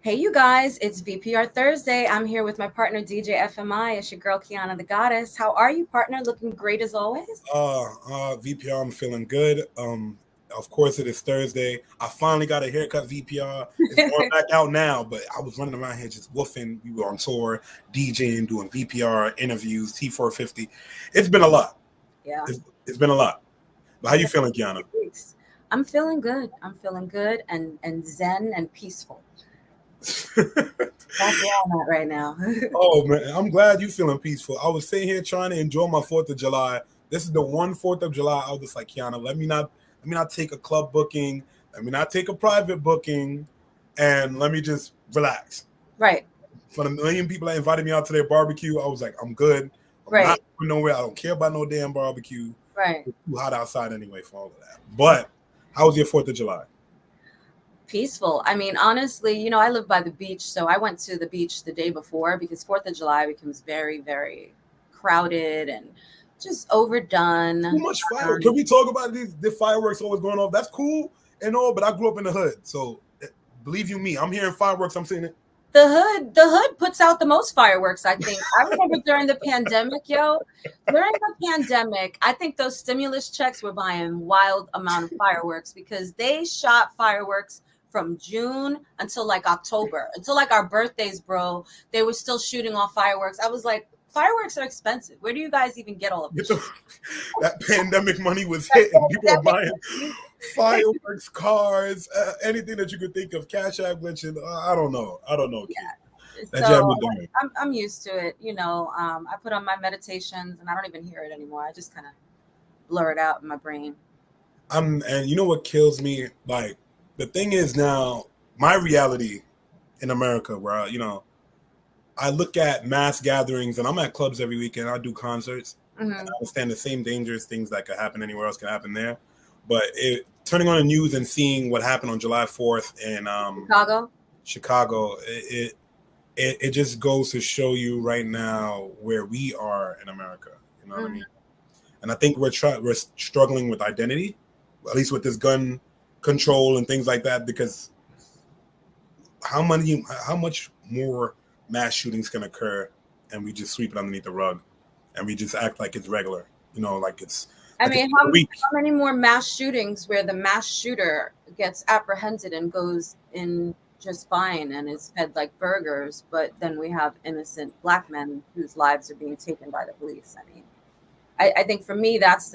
Hey, you guys, it's VPR Thursday. I'm here with my partner, DJ FMI. It's your girl, Kiana the Goddess. How are you, partner? Looking great as always. VPR, I'm feeling good. Of course, it is Thursday. I finally got a haircut, VPR. It's going back out now, but I was running around here just woofing. We were on tour, DJing, doing VPR interviews, T450. It's been a lot. Yeah. It's been a lot. But how you feeling, Kiana? I'm feeling good. I'm feeling good and zen and peaceful. That's where I'm at right now. Oh, man, I'm glad you feeling peaceful. I was sitting here trying to enjoy my 4th of July. This is the one 4th of July. I was just like, Kiana, let me not take a club booking. Let me not take a private booking. And let me just relax. Right. For the million people that invited me out to their barbecue, I was like, I'm good. I'm not going nowhere. I don't care about no damn barbecue. Right. It's too hot outside anyway for all of that. But how was your 4th of July? Peaceful. I mean, honestly, I live by the beach, so I went to the beach the day before because 4th of July becomes very, very crowded and just overdone. Too much fireworks. Can we talk about the fireworks always going off? That's cool and all, but I grew up in the hood, so believe you me, I'm hearing fireworks. I'm seeing it. The hood puts out the most fireworks, I think. I remember during the pandemic, during the pandemic, I think those stimulus checks were buying wild amount of fireworks because they shot fireworks from June until like October, until like our birthdays, bro. They were still shooting off fireworks. I was like, fireworks are expensive. Where do you guys even get all of this? That pandemic money was hitting. People are buying fireworks, cars, anything that you could think of. Cash App glitching. I don't know. Yeah. So I'm used to it. I put on my meditations and I don't even hear it anymore. I just kind of blur it out in my brain. And you know what kills me? Like, the thing is now, my reality in America where, I look at mass gatherings and I'm at clubs every weekend. I do concerts. Mm-hmm. And I understand the same dangerous things that could happen anywhere else can happen there. But turning on the news and seeing what happened on July 4th in Chicago, it just goes to show you right now where we are in America. You know what I mean? And I think we're struggling with identity, at least with this gun control and things like that, because how much more mass shootings can occur and we just sweep it underneath the rug and we just act like it's regular, like it's. I mean, how many more mass shootings where the mass shooter gets apprehended and goes in just fine and is fed like burgers, but then we have innocent Black men whose lives are being taken by the police? I mean, I think for me, that's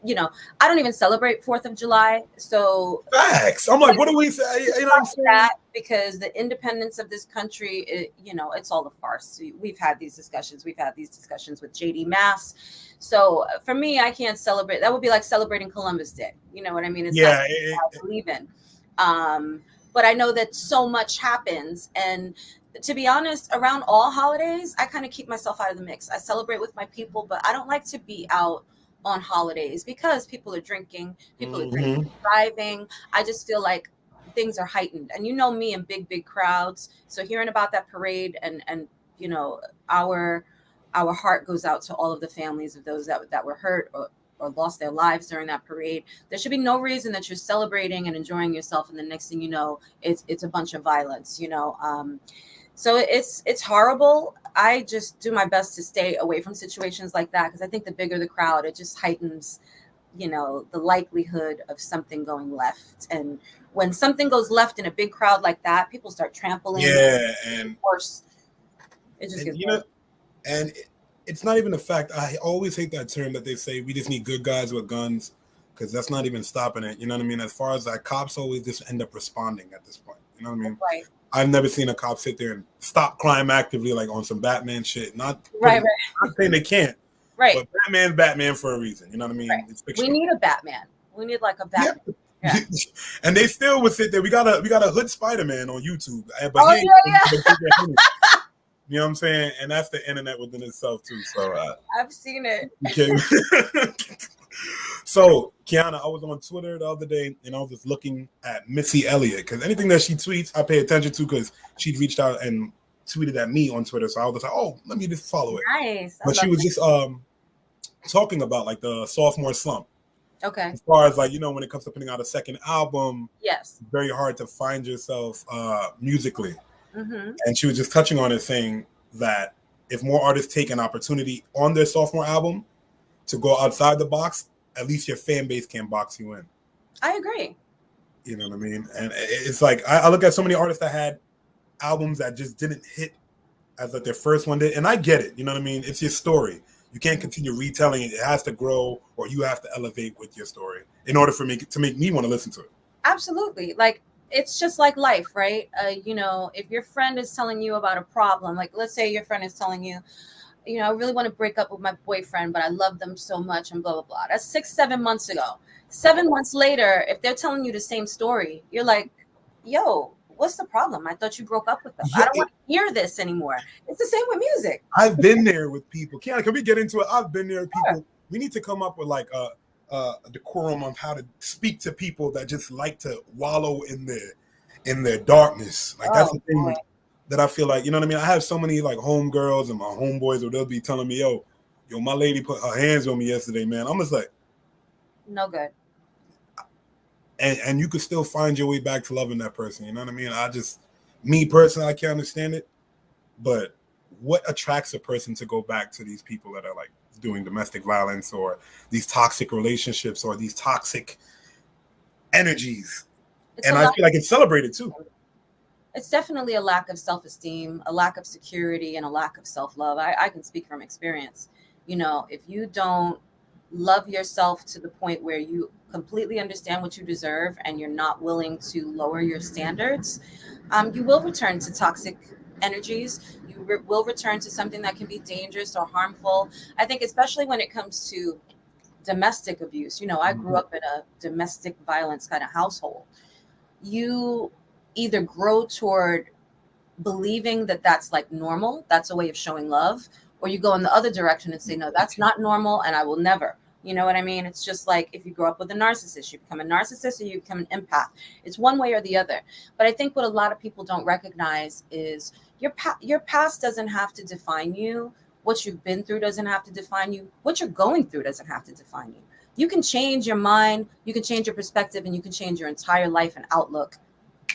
I don't even celebrate 4th of July. So facts. I'm like, what do we say? You know what I'm saying? That because the independence of this country, it's all a farce. We've had these discussions. We've had these discussions with JD Mass. So for me, I can't celebrate. That would be like celebrating Columbus Day. You know what I mean? It's not what I believe in. But I know that so much happens. And to be honest, around all holidays, I kind of keep myself out of the mix. I celebrate with my people, but I don't like to be out on holidays because people are drinking, driving. I just feel like things are heightened. And me in big crowds. So hearing about that parade and our heart goes out to all of the families of those that were hurt or lost their lives during that parade. There should be no reason that you're celebrating and enjoying yourself, and the next thing you know, it's a bunch of violence. So it's horrible. I just do my best to stay away from situations like that because I think the bigger the crowd, it just heightens, the likelihood of something going left. And when something goes left in a big crowd like that, people start trampling. Yeah, and worse. It just gets worse. And it's not even the fact. I always hate that term that they say we just need good guys with guns, because that's not even stopping it. You know what I mean? As far as that, cops always just end up responding at this point. You know what I mean? Right. I've never seen a cop sit there and stop crime actively, like on some Batman shit. Not right. I'm saying they can't. Right. But Batman's Batman for a reason. You know what I mean? Right. It's we need a Batman. We need like a Batman. Yeah. And they still would sit there. We got a hood Spider-Man on YouTube. But you know what I'm saying? And that's the internet within itself too. So I've seen it. Okay. So, Kiana, I was on Twitter the other day, and I was just looking at Missy Elliott, because anything that she tweets, I pay attention to, because she'd reached out and tweeted at me on Twitter. So I was like, oh, let me just follow it. Nice. But she was just talking about like the sophomore slump. Okay. As far as like, when it comes to putting out a second album, Yes. it's very hard to find yourself musically. Mm-hmm. And she was just touching on it, saying that if more artists take an opportunity on their sophomore album to go outside the box, at least your fan base can box you in. I agree. You know what I mean? And it's like, I look at so many artists that had albums that just didn't hit as like their first one did. And I get it. You know what I mean? It's your story. You can't continue retelling it. It has to grow, or you have to elevate with your story in order for me to make me want to listen to it. Absolutely. Like, it's just like life, right? If your friend is telling you about a problem, like let's say your friend is telling you, I really want to break up with my boyfriend, but I love them so much and blah, blah, blah. That's 6-7 months ago. 7 months later, if they're telling you the same story, you're like, yo, what's the problem? I thought you broke up with them. I don't want to hear this anymore. It's the same with music. I've been there with people. Can we get into it? I've been there with people. Sure. We need to come up with like a decorum of how to speak to people that just like to wallow in their darkness. Like that's the thing that I feel like, you know what I mean? I have so many like homegirls and my homeboys where they'll be telling me, yo, my lady put her hands on me yesterday, man. I'm just like, no good. And you could still find your way back to loving that person. You know what I mean? Me personally, I can't understand it. But what attracts a person to go back to these people that are like doing domestic violence or these toxic relationships or these toxic energies? And I feel like it's celebrated too. It's definitely a lack of self-esteem, a lack of security, and a lack of self-love. I can speak from experience. If you don't love yourself to the point where you completely understand what you deserve and you're not willing to lower your standards, you will return to toxic energies. You will return to something that can be dangerous or harmful. I think especially when it comes to domestic abuse. I grew up in a domestic violence kind of household. You either grow toward believing that that's like normal, that's a way of showing love, or you go in the other direction and say, no, that's not normal and I will never. You know what I mean? It's just like if you grow up with a narcissist, you become a narcissist or you become an empath. It's one way or the other. But I think what a lot of people don't recognize is your past doesn't have to define you. What you've been through doesn't have to define you. What you're going through doesn't have to define you. You can change your mind, you can change your perspective, and you can change your entire life and outlook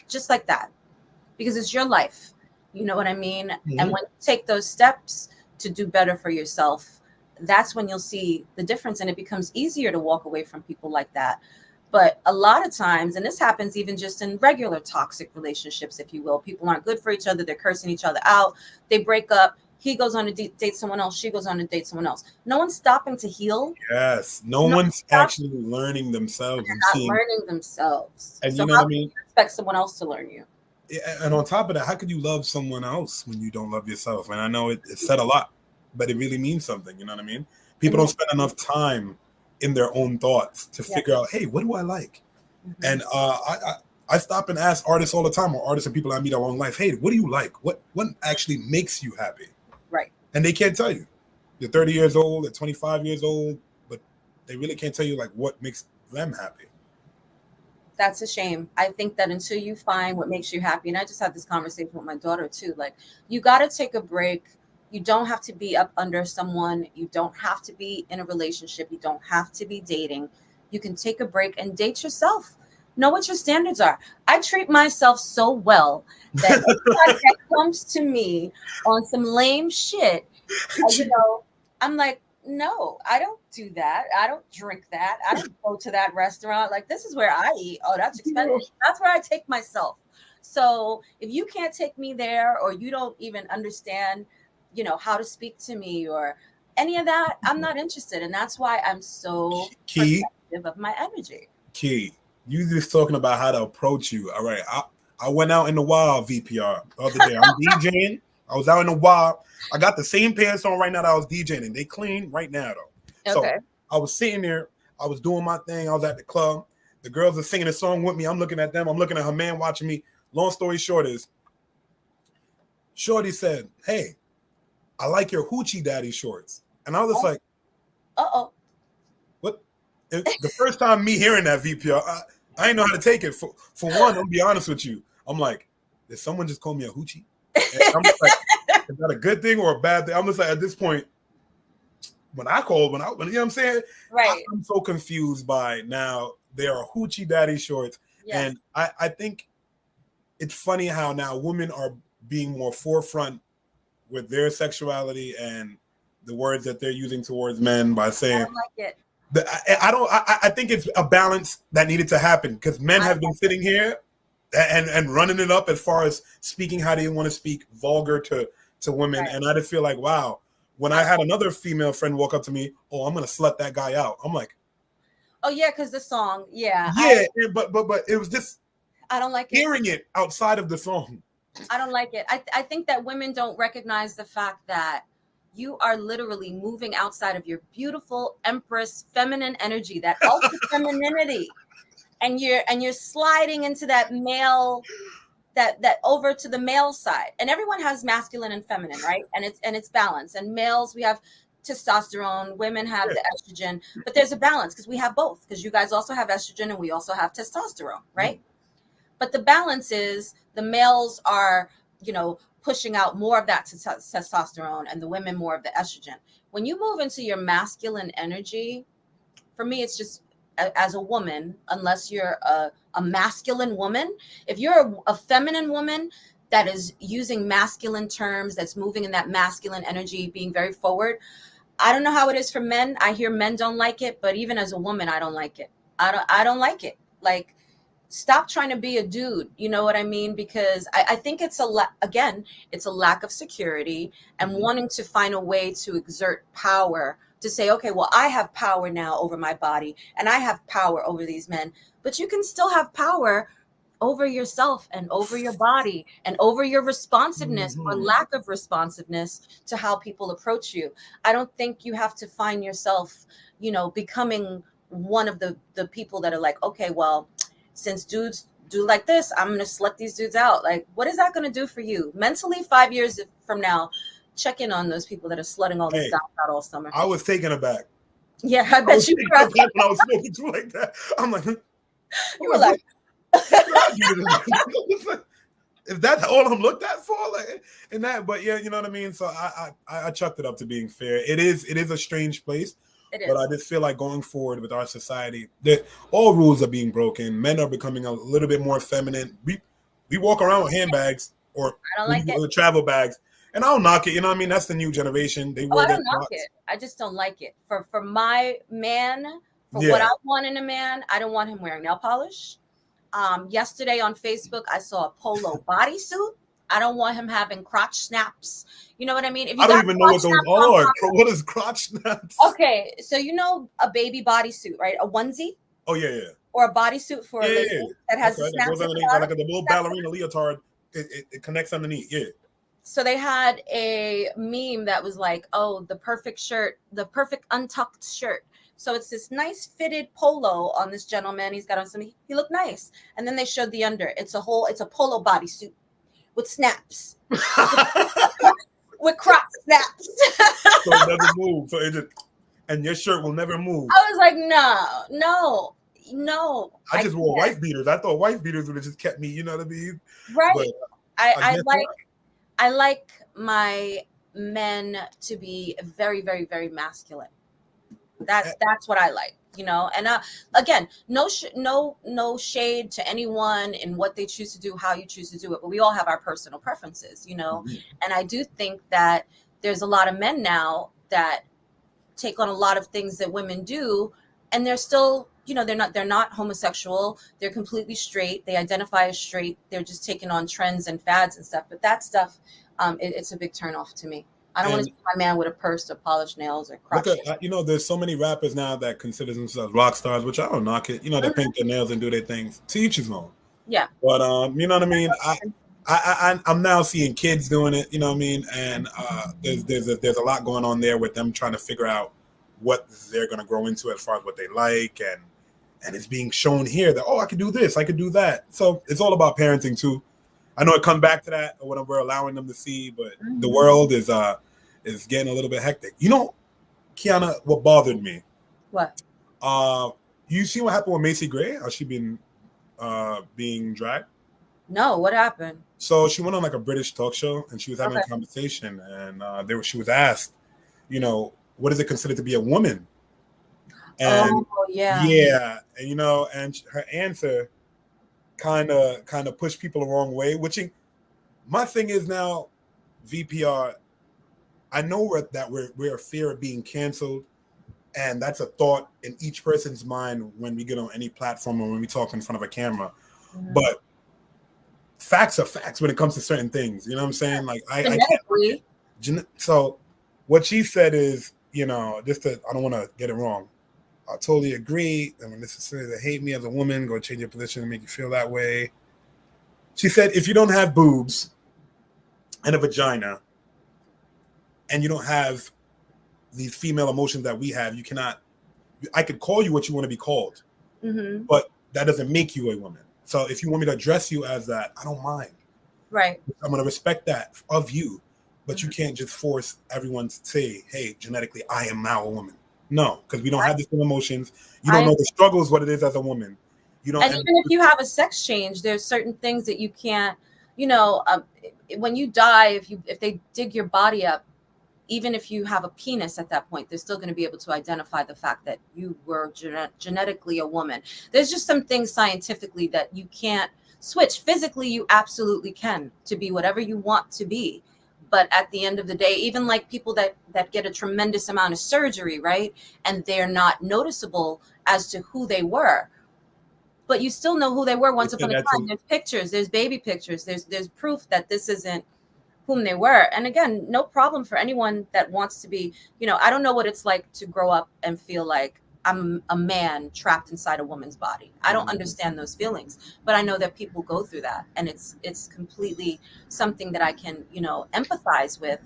just like that, because it's your life. You know what I mean? Mm-hmm. And when you take those steps to do better for yourself, that's when you'll see the difference, and it becomes easier to walk away from people like that. But a lot of times, and this happens even just in regular toxic relationships, if you will, people aren't good for each other. They're cursing each other out. They break up. He goes on to date someone else. She goes on to date someone else. No one's stopping to heal. Yes. No one's actually learning themselves. They're not learning themselves. And so you know how what I mean? Can you expect someone else to learn you? Yeah, and on top of that, how could you love someone else when you don't love yourself? And I know it's said a lot, but it really means something. You know what I mean? People don't spend enough time in their own thoughts to figure out, hey, what do I like? Mm-hmm. And I stop and ask artists all the time, or artists and people I meet along life, hey, what do you like? What actually makes you happy? Right. And they can't tell you. They're 30 years old, they're 25 years old, but they really can't tell you like what makes them happy. That's a shame. I think that until you find what makes you happy, and I just had this conversation with my daughter too, like you got to take a break. You don't have to be up under someone. You don't have to be in a relationship. You don't have to be dating. You can take a break and date yourself. Know what your standards are. I treat myself so well that if that comes to me on some lame shit, I'm like, no, I don't do that. I don't drink that. I don't go to that restaurant. Like, this is where I eat. Oh, that's expensive. That's where I take myself. So if you can't take me there, or you don't even understand, how to speak to me or any of that, I'm not interested. And that's why I'm so protective of my energy. Key, you just talking about how to approach you. All right. I went out in the wild, VPR, the other day. I'm DJing. I was out in the wild. I got the same pants on right now that I was DJing, and they clean right now, though. Okay. So I was sitting there. I was doing my thing. I was at the club. The girls are singing a song with me. I'm looking at them. I'm looking at her man watching me. Long story short is, Shorty said, hey, I like your hoochie daddy shorts. And I was just like, uh-oh. What? The first time me hearing that, VPR, I didn't know how to take it. For one, I'll be honest with you. I'm like, did someone just call me a hoochie? And I'm just like, is that a good thing or a bad thing? I'm just like, at this point, when I you know what I'm saying? Right. I'm so confused by now there are hoochie daddy shorts. Yes. And I think it's funny how now women are being more forefront with their sexuality and the words that they're using towards men by I saying don't like it. I think it's a balance that needed to happen because men I have been sitting here and running it up as far as speaking how they want to speak vulgar to women. Right. And I just feel like, wow, when I had another female friend walk up to me, oh, I'm going to slut that guy out. I'm like, oh yeah, because the song, yeah. but it was just I don't like it. hearing it outside of the song. I don't like it. I think that women don't recognize the fact that you are literally moving outside of your beautiful empress feminine energy, that ultra femininity, and you're sliding into that male, that over to the male side. And everyone has masculine and feminine, right? And it's balanced. And males, we have testosterone, women have the estrogen, but there's a balance because we have both, because you guys also have estrogen and we also have testosterone, right? But the balance is the males are, pushing out more of that testosterone and the women more of the estrogen. When you move into your masculine energy, for me, it's just as a woman, unless you're a masculine woman, if you're a feminine woman that is using masculine terms, that's moving in that masculine energy, being very forward, I don't know how it is for men. I hear men don't like it, but even as a woman, I don't like it. I don't like it. Like, stop trying to be a dude. You know what I mean? Because I think it's it's a lack of security and wanting to find a way to exert power to say, okay, well, I have power now over my body and I have power over these men, but you can still have power over yourself and over your body and over your responsiveness or lack of responsiveness to how people approach you. I don't think you have to find yourself, becoming one of the people that are like, okay, well, since dudes do like this, I'm going to slut these dudes out. Like, what is that going to do for you mentally? 5 years from now, check in on those people that are slutting all these guys out all summer. I was taken aback. Yeah, I bet you were. When I was smoking too like that, I'm like, you were like, is that all I'm looked at for? Like, and that, but yeah, you know what I mean? So I chucked it up to being fair. It is a strange place. But I just feel like going forward with our society, that all rules are being broken. Men are becoming a little bit more feminine. We walk around with handbags or travel bags, and I don't knock it. You know what I mean? That's the new generation. They wear I don't knock it. I just don't like it. For my man, what I want in a man, I don't want him wearing nail polish. Yesterday on Facebook, I saw a polo bodysuit. I don't want him having crotch snaps. You know what I mean? If you I don't even know what those are. What is crotch snaps? Okay, so a baby bodysuit, right? A onesie. Oh yeah. Or a bodysuit for a lady that has the snaps at the bottom. Like a little ballerina leotard. It connects underneath. Yeah. So they had a meme that was like, "Oh, the perfect shirt, the perfect untucked shirt." So it's this nice fitted polo on this gentleman. He's got on he looked nice, and then they showed the under. It's a polo bodysuit with snaps. With crotch snaps. So it doesn't move. So and your shirt will never move. I was like, no. I just wore wife beaters. I thought wife beaters would have just kept me, you know what I mean? Right. But I like my men to be very, very, very masculine. That's what I like. And again, no shade to anyone in what they choose to do, how you choose to do it, but we all have our personal preferences, and I do think that there's a lot of men now that take on a lot of things that women do, and they're still, they're not homosexual, they're completely straight, they identify as straight, they're just taking on trends and fads and stuff, but that stuff, it's a big turnoff to me. I don't want to see my man with a purse or polished nails or crotch. There's so many rappers now that consider themselves rock stars, which I don't knock it. They paint their nails and do their things. To each his own. Yeah. But you know what I mean? I'm now seeing kids doing it, you know what I mean? And there's a lot going on there with them trying to figure out what they're going to grow into as far as what they like, and it's being shown here that, I could do this, I could do that. So it's all about parenting too. I know it comes back to that when we're allowing them to see, but the world is getting a little bit hectic. Kiana, what bothered me? What? You see what happened with Macy Gray? How she been being dragged? No, what happened? So she went on like a British talk show, and she was having a conversation, and she was asked, what is it considered to be a woman? And yeah, and and her answer kind of pushed people the wrong way. My thing is now, VPR. I know we're a fear of being canceled, and that's a thought in each person's mind when we get on any platform or when we talk in front of a camera. Mm-hmm. But facts are facts when it comes to certain things. You know what I'm saying? Like I can't. So what she said is, I don't want to get it wrong. I totally agree. And when this is something that hate me as a woman, go change your position and make you feel that way. She said, if you don't have boobs and a vagina, and you don't have these female emotions that we have, you cannot. I could call you what you want to be called, mm-hmm. but that doesn't make you a woman. So if you want me to address you as that, I don't mind. Right. I'm going to respect that of you, but you can't just force everyone to say, hey, genetically, I am now a woman. No, because we don't have the same emotions. You don't know the struggles, what it is as a woman. You don't. And even if you have a sex change, there's certain things that you can't, when you die, if they dig your body up, even if you have a penis at that point, they're still going to be able to identify the fact that you were genetically a woman. There's just some things scientifically that you can't switch. Physically, you absolutely can to be whatever you want to be. But at the end of the day, even like people that get a tremendous amount of surgery, right? And they're not noticeable as to who they were. But you still know who they were once upon a time. There's pictures, there's baby pictures, there's proof that this isn't whom they were. And again, no problem for anyone that wants to be, I don't know what it's like to grow up and feel like I'm a man trapped inside a woman's body. I don't understand those feelings, but I know that people go through that, and it's completely something that I can, empathize with.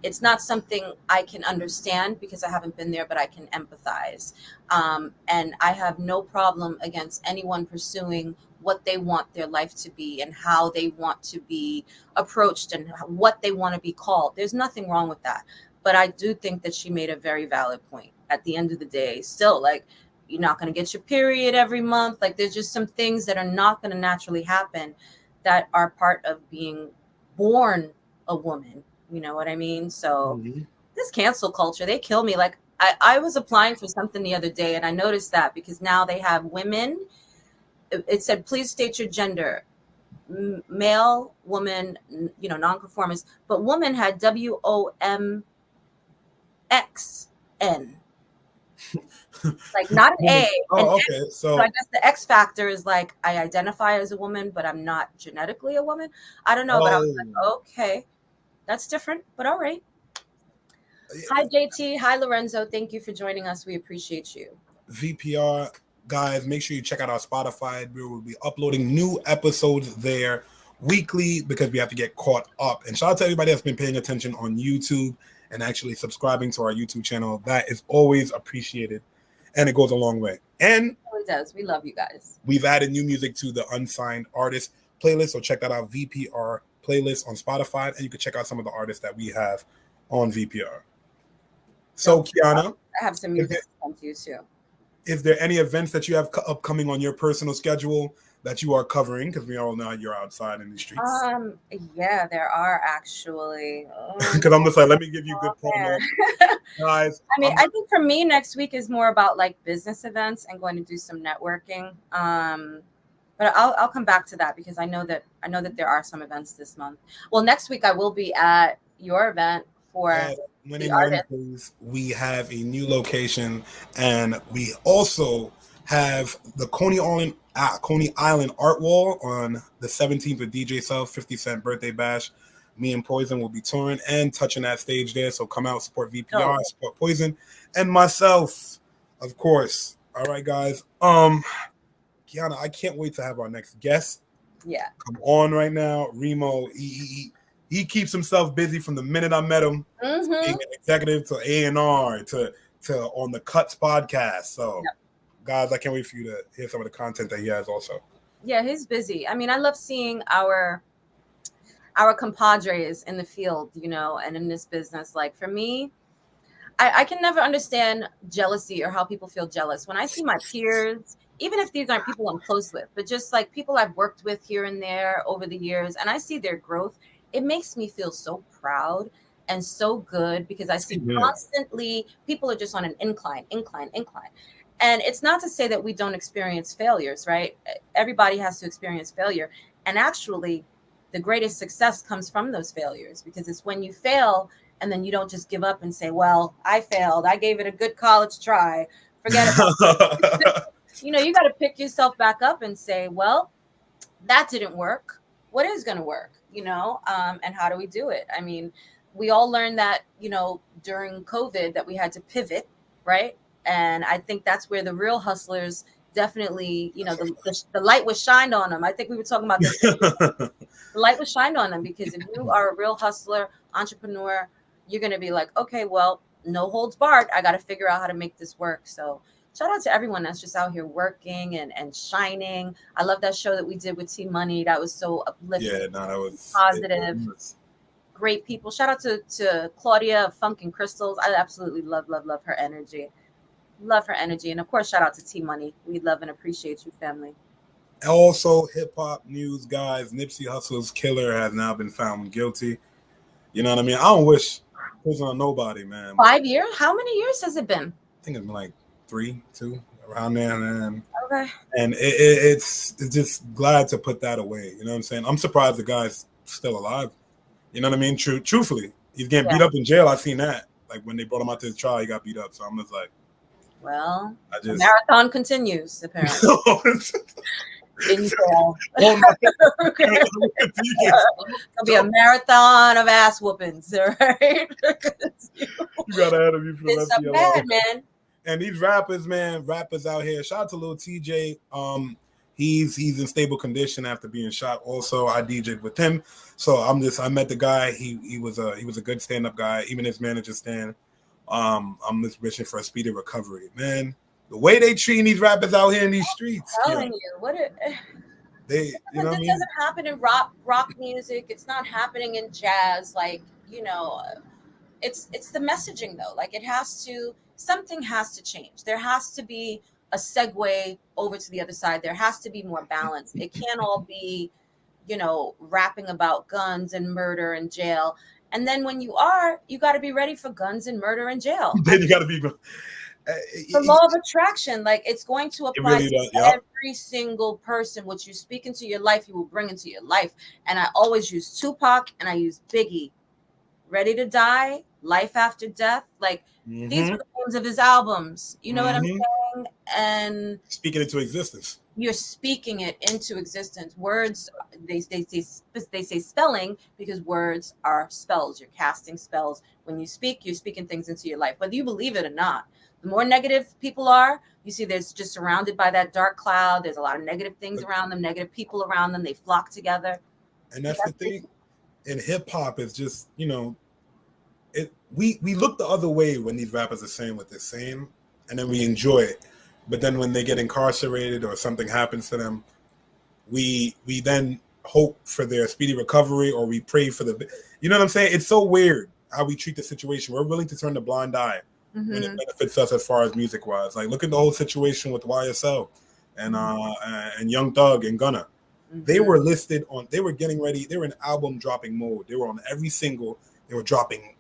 It's not something I can understand because I haven't been there, but I can empathize. And I have no problem against anyone pursuing what they want their life to be and how they want to be approached and what they want to be called. There's nothing wrong with that. But I do think that she made a very valid point. At the end of the day, still, like, you're not going to get your period every month. Like, there's just some things that are not going to naturally happen that are part of being born a woman. You know what I mean? So this cancel culture, they kill me. Like, I was applying for something the other day, and I noticed that because now they have women. It said, please state your gender. Male, woman, non-conformist. But woman had WOMXN. Like, not an A. Oh, okay. So I guess the X factor is like, I identify as a woman, but I'm not genetically a woman. I don't know, but I was like, okay, that's different, but all right. Hi, JT. Hi, Lorenzo. Thank you for joining us. We appreciate you. VPR, guys, make sure you check out our Spotify. We will be uploading new episodes there weekly because we have to get caught up. And shout out to everybody that's been paying attention on YouTube and actually subscribing to our YouTube channel. That is always appreciated, and it goes a long way. And it does. We love you guys. We've added new music to the Unsigned Artist playlist, so check that out, VPR playlist on Spotify, and you can check out some of the artists that we have on VPR. So, Kiana, I have some music to come to you too. Is there any events that you have upcoming on your personal schedule that you are covering? Because we all know you're outside in the streets. Yeah, there are actually. Because I'm just like, let me give you good promo, guys. I mean, I think for me next week is more about like business events and going to do some networking. But I'll come back to that because I know that there are some events this month. Well, next week I will be at your event for the artists. We have a new location, and we also have the Coney Island Art Wall on the 17th with DJ Self, 50 Cent birthday bash. Me and Poison will be touring and touching that stage there. So come out, support VPR, support Poison, and myself, of course. All right, guys. Kiana, I can't wait to have our next guest. Yeah. Come on right now. Reemo, he keeps himself busy from the minute I met him. Being an executive to A&R to on the Cuts podcast. So, guys, I can't wait for you to hear some of the content that he has also. Yeah, he's busy. I mean, I love seeing our compadres in the field, and in this business. Like, for me, I can never understand jealousy or how people feel jealous. When I see my peers, even if these aren't people I'm close with, but just like people I've worked with here and there over the years, and I see their growth, it makes me feel so proud and so good, because I see constantly people are just on an incline. And it's not to say that we don't experience failures, right? Everybody has to experience failure. And actually, the greatest success comes from those failures, because it's when you fail and then you don't just give up and say, well, I failed. I gave it a good college try. Forget about it. You got to pick yourself back up and say, well, that didn't work. What is going to work, and how do we do it? I mean, we all learned that, during COVID, that we had to pivot, right? And I think that's where the real hustlers definitely, the light was shined on them. I think we were talking about this. The light was shined on them, because if you are a real hustler, entrepreneur, you're going to be like, okay, well, no holds barred. I got to figure out how to make this work. So shout out to everyone that's just out here working and shining. I love that show that we did with T Money. That was so uplifting. Yeah, no, that was positive. Great people. Shout out to Claudia of Funk and Crystals. I absolutely love her energy. Love her energy. And of course, shout out to T Money. We love and appreciate you, family. Also, hip hop news, guys. Nipsey Hussle's killer has now been found guilty. You know what I mean? I don't wish prison on nobody, man. 5 years? How many years has it been? I think it's been like 3, 2, around there, man. Okay. And it's just glad to put that away. You know what I'm saying? I'm surprised the guy's still alive. You know what I mean? Truthfully, he's getting beat up in jail. I've seen that. Like when they brought him out to his trial, he got beat up. So I'm just like, well, the marathon continues, apparently. In jail. It'll be a marathon of ass whoopings, right? You gotta have me for the rest of your life. Bad, man. And these rappers out here. Shout out to Lil TJ. He's in stable condition after being shot. Also, I DJ'd with him, so I met the guy. He was a good stand-up guy. Even his manager Stan. I'm just wishing for a speedy recovery, man. The way they treating these rappers out here in these streets. I'm telling you, it doesn't happen in rock music. It's not happening in jazz. Like, it's the messaging though. Like something has to change. There has to be a segue over to the other side. There has to be more balance. It can't all be, rapping about guns and murder and jail. And then when you got to be ready for guns and murder and jail. Then you got to be. The law of attraction, like it's going to apply to every single person. What you speak into your life, you will bring into your life. And I always use Tupac and I use Biggie. Ready to Die, Life After Death. Like these are the names of his albums. You know what I'm saying? And speaking into existence. You're speaking it into existence. Words, they say spelling because words are spells. You're casting spells. When you speak, you're speaking things into your life, whether you believe it or not. The more negative people are, you see there's just surrounded by that dark cloud. There's a lot of negative things around them, negative people around them. They flock together. And that's the thing. In hip hop, it's just, we look the other way when these rappers are saying what they're saying, and then we enjoy it. But then when they get incarcerated or something happens to them, we then hope for their speedy recovery, or we pray for you know what I'm saying? It's so weird how we treat the situation. We're willing to turn a blind eye when it benefits us as far as music wise. Like look at the whole situation with YSL and Young Thug and Gunna. They were listed on. They were getting ready. They were in album dropping mode. They were on every single. They were dropping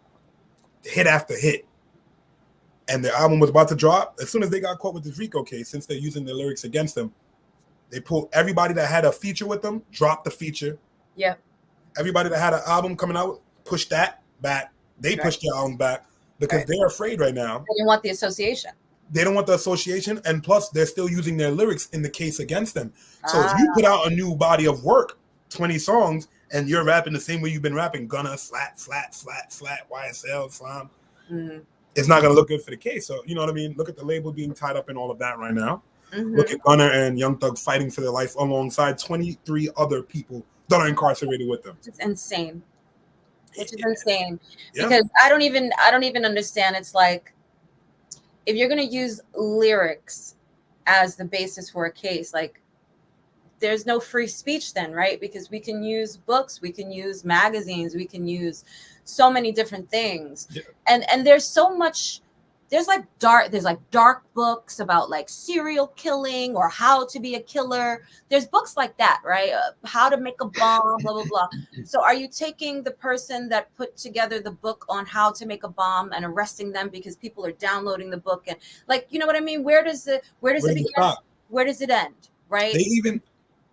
hit after hit. And their album was about to drop. As soon as they got caught with this RICO case, since they're using the lyrics against them, they pulled everybody that had a feature with them, dropped the feature. Yeah. Everybody that had an album coming out, pushed that back. They pushed their album back because they're afraid right now. They don't want the association. They don't want the association. And plus, they're still using their lyrics in the case against them. So if you put out a new body of work, 20 songs, and you're rapping the same way you've been rapping, Gunna, flat, YSL, Slime, it's not going to look good for the case. So, you know what I mean? Look at the label being tied up in all of that right now. Look at Gunna and Young Thug fighting for their life alongside 23 other people that are incarcerated with them. It's insane. Which is insane. Because I don't even understand. It's like, if you're going to use lyrics as the basis for a case, like, there's no free speech then, right? Because we can use books, we can use magazines, we can use so many different things. And there's so much there's like dark books about like serial killing or how to be a killer. There's books like that, right? How to make a bomb, blah, blah, blah. So are you taking the person that put together the book on how to make a bomb and arresting them because people are downloading the book? And like, you know what I mean? Where does it begin? Where does it end? Right? They even,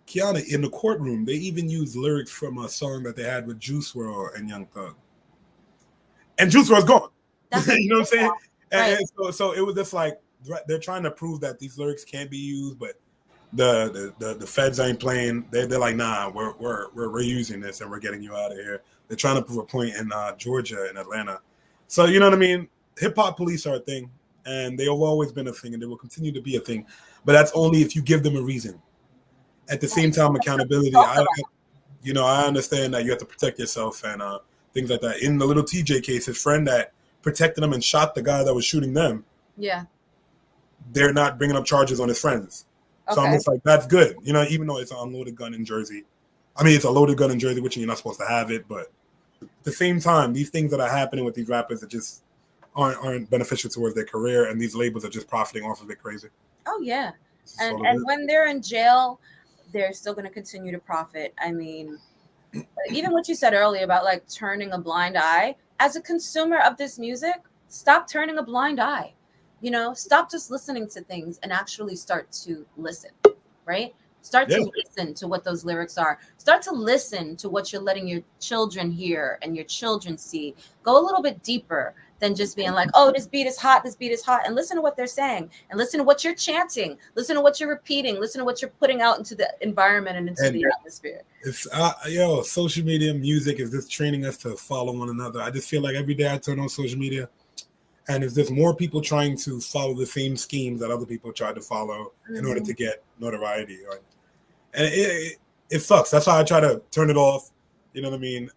Kiana, in the courtroom, they even used lyrics from a song that they had with Juice WRLD and Young Thug. And Juice WRLD's gone. You know what I'm saying? Right. And so it was just like they're trying to prove that these lyrics can't be used, but the feds ain't playing. They're like, nah, we're using this and we're getting you out of here. They're trying to prove a point in Georgia and Atlanta. So you know what I mean? Hip hop police are a thing, and they have always been a thing, and they will continue to be a thing. But that's only if you give them a reason. At the same time, accountability. I understand that you have to protect yourself and things like that. In the little TJ case, his friend that protected him and shot the guy that was shooting them. Yeah. They're not bringing up charges on his friends. So I'm just like, that's good. You know, even though it's an unloaded gun in Jersey. I mean, it's a loaded gun in Jersey, which you're not supposed to have it. But at the same time, these things that are happening with these rappers that just aren't beneficial towards their career. And these labels are just profiting off of it crazy. Oh, yeah. And when they're in jail, they're still going to continue to profit. I mean, even what you said earlier about like turning a blind eye. As a consumer of this music, stop turning a blind eye. You know, stop just listening to things and actually start to listen, right? Start to listen to what those lyrics are. Start to listen to what you're letting your children hear and your children see. Go a little bit deeper than just being like, oh, this beat is hot, and listen to what they're saying, and listen to what you're chanting, listen to what you're repeating, listen to what you're putting out into the environment and into the atmosphere. It's social media music is just training us to follow one another. I just feel like every day I turn on social media and it's just more people trying to follow the same schemes that other people try to follow in order to get notoriety. And it sucks. That's why I try to turn it off, you know what I mean,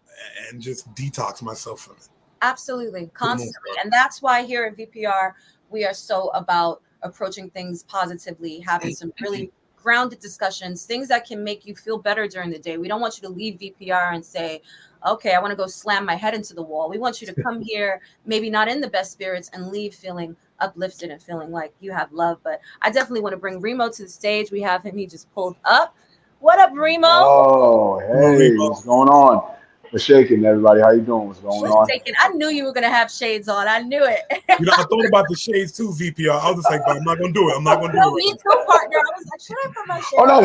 and just detox myself from it. Absolutely, constantly. And that's why here at VPR, we are so about approaching things positively, having some really grounded discussions, things that can make you feel better during the day. We don't want you to leave VPR and say, okay, I want to go slam my head into the wall. We want you to come here, maybe not in the best spirits, and leave feeling uplifted and feeling like you have love. But I definitely want to bring Reemo to the stage. We have him. He just pulled up. What up, Reemo? Oh, hey, what's going on? What's shaking, everybody? How you doing? What's going on? I knew you were going to have shades on. I knew it. You know, I thought about the shades too, VPR. I was just like, but I'm not going to do it. I'm not going to do it. Me too, partner. I was like, should I put my shades on? Oh, no,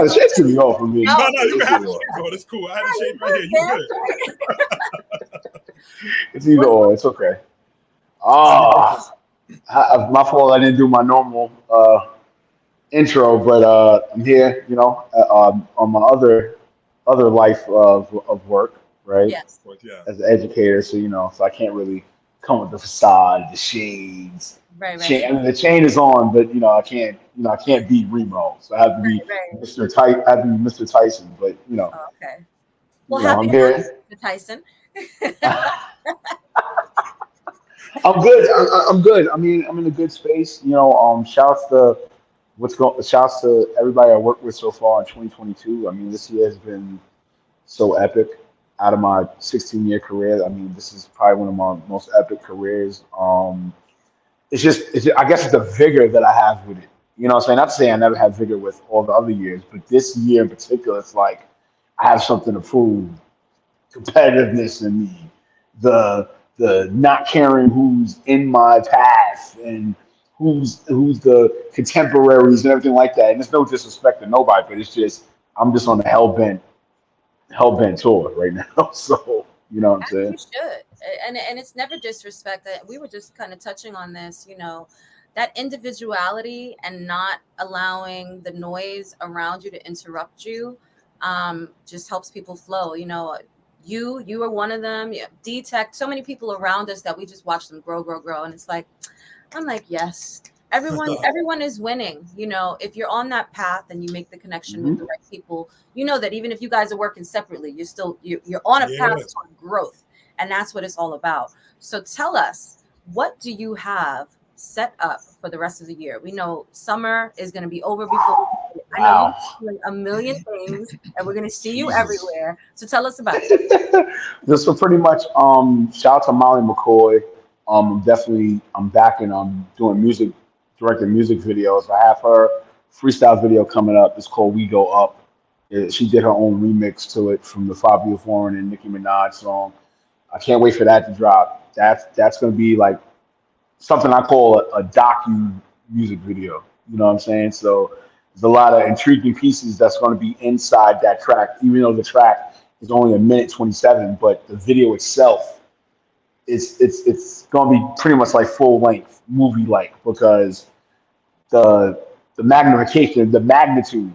the shades can be off for me. No, you can have the shades on. It's cool. I had the shades right here. You good. It's either or. It's okay. My fault. I didn't do my normal intro, but I'm here, you know, on my other life of work, right? Yes. As an educator, so so I can't really come with the facade, the shades. Right. I mean, the chain is on, but I can't be Reemo, so I have to be Mr. I have to be Mr. Tyson, but Oh, okay. Well, happy I'm here. Mr. Tyson. I'm good. I'm good. I mean, I'm in a good space. Shouts to everybody I worked with so far in 2022. I mean, this year has been so epic. Out of my 16-year career, I mean, this is probably one of my most epic careers. It's just, I guess it's the vigor that I have with it. You know what I'm saying? Not to say I never had vigor with all the other years, but this year in particular, it's like I have something to prove. Competitiveness in me, the not caring who's in my path and who's the contemporaries and everything like that. And there's no disrespect to nobody, but it's just I'm just on a hell bent tour right now. So you know what I'm saying? You should, and it's never disrespect. That we were just kind of touching on this, that individuality and not allowing the noise around you to interrupt you, just helps people flow. You are one of them. D-Tech, so many people around us that we just watch them grow. And it's like, I'm like, yes, everyone is winning. If you're on that path and you make the connection with the right people, that even if you guys are working separately, you're on a path toward growth. And that's what it's all about. So tell us, what do you have set up for the rest of the year? We know summer is going to be over before. I know you're doing a million things, and we're going to see you everywhere. So tell us about it. So pretty much, shout out to Molly McCoy. I'm back and I'm doing music, directing music videos. I have her freestyle video coming up. It's called We Go Up. She did her own remix to it from the Fabio Foreign and Nicki Minaj song. I can't wait for that to drop. That's gonna be like something I call a docu music video. You know what I'm saying? So there's a lot of intriguing pieces that's going to be inside that track, even though the track is only a minute 27, but the video itself, it's going to be pretty much like full length movie like because the magnification, the magnitude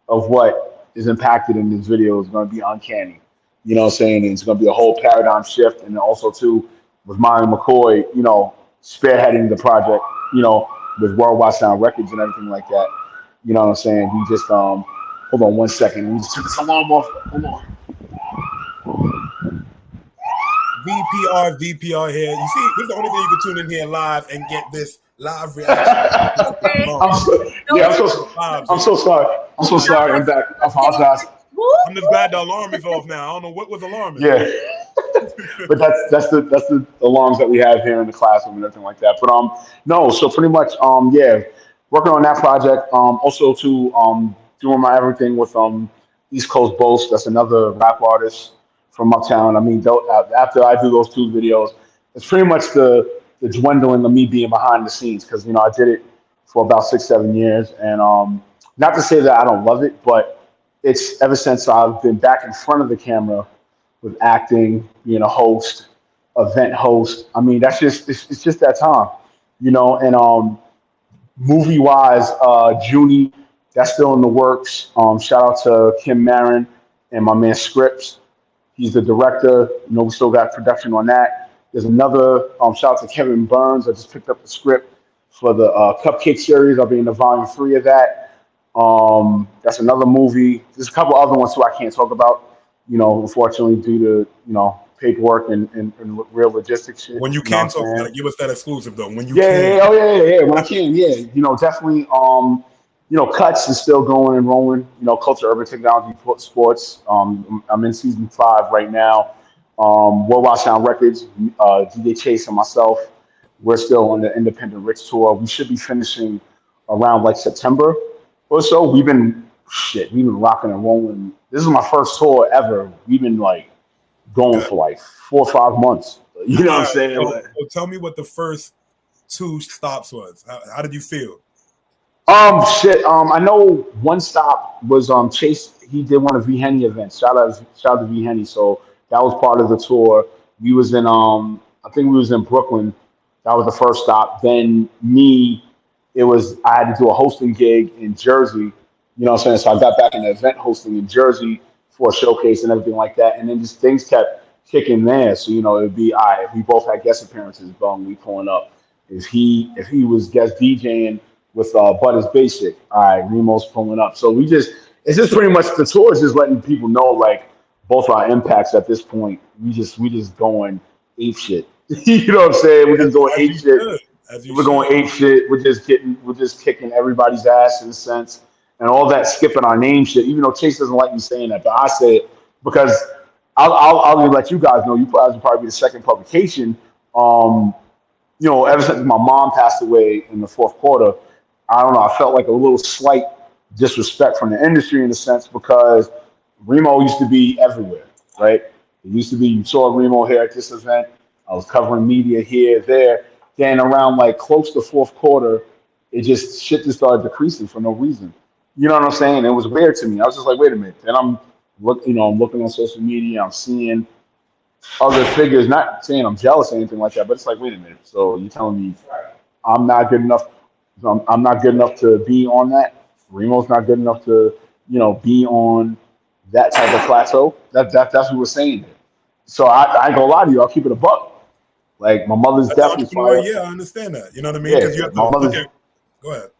of what is impacted in this video is going to be uncanny. You know what I'm saying? And it's going to be a whole paradigm shift, and also too with Mari McCoy, spearheading the project, with Worldwide Sound Records and everything like that. You know what I'm saying? We just hold on one second. We just took this alarm off. Hold on. VPR here. You see, this is the only way you can tune in here live and get this live reaction. Okay. I'm so sorry. I'm so sorry. I'm back. I apologize. I'm just glad the alarm is off now. I don't know what was alarming. Yeah. But that's the alarms that we have here in the classroom and everything like that. But no, so pretty much working on that project. Also to doing my everything with East Coast Boast. That's another rap artist from uptown. I mean, after I do those two videos, it's pretty much the dwindling of me being behind the scenes because I did it for about 6-7 years, and not to say that I don't love it, but it's ever since I've been back in front of the camera with acting, being a host, event host. I mean, that's just it's just that time, and movie wise, Junie, that's still in the works. Shout out to Kim Marin and my man Scripps. He's the director. We still got production on that. There's another shout out to Kevin Burns. I just picked up the script for the Cupcake series. I'll be in the volume 3 of that. That's another movie. There's a couple other ones too I can't talk about, unfortunately due to, paperwork and real logistics shit. When you can talk about it, give us that exclusive though. When you can. When I can, definitely, Cuts is still going and rolling, Culture, Urban Technology, Sports. I'm in season 5 right now. Worldwide Sound Records, DJ Chase and myself, we're still on the Independent Rich Tour. We should be finishing around like September or so. We've been rocking and rolling. This is my first tour ever. We've been going for 4 or 5 months. You know what I'm saying? So tell me what the first 2 stops was. How did you feel? I know one stop was Chase. He did one of V Henny events. Shout out to V Henny. So that was part of the tour. We was in I think we was in Brooklyn. That was the first stop. Then I had to do a hosting gig in Jersey. You know what I'm saying? So I got back in the event hosting in Jersey for a showcase and everything like that. And then just things kept kicking there. So, it would be if we both had guest appearances, we pulling up. If he was guest DJing with Butters Basic, Reemo's pulling up. So it's just pretty much the tour is just letting people know both our impacts at this point. We just going ape shit. You know what I'm saying? We're just going ape shit. We're going ape shit. We're just kicking everybody's ass in a sense. And all that skipping our name shit, even though Chase doesn't like me saying that, but I say it because I'll let you guys know. You guys will probably be the second publication. Ever since my mom passed away in the 4th quarter, I don't know. I felt like a little slight disrespect from the industry in a sense because Reemo used to be everywhere, right? It used to be you saw Reemo here at this event. I was covering media here, there. Then around close to 4th quarter, shit just started decreasing for no reason. You know what I'm saying? It was weird to me. I was just like, wait a minute. Then I'm looking on social media. I'm seeing other figures. Not saying I'm jealous or anything like that, but it's like, wait a minute. So you're telling me I'm not good enough? I'm not good enough to be on that. Remo's not good enough to be on that type of plateau. That's what we're saying. So I ain't gonna lie to you. I'll keep it a buck. My mother's death. Yeah, I understand that. You know what I mean? Because you have to. Go ahead.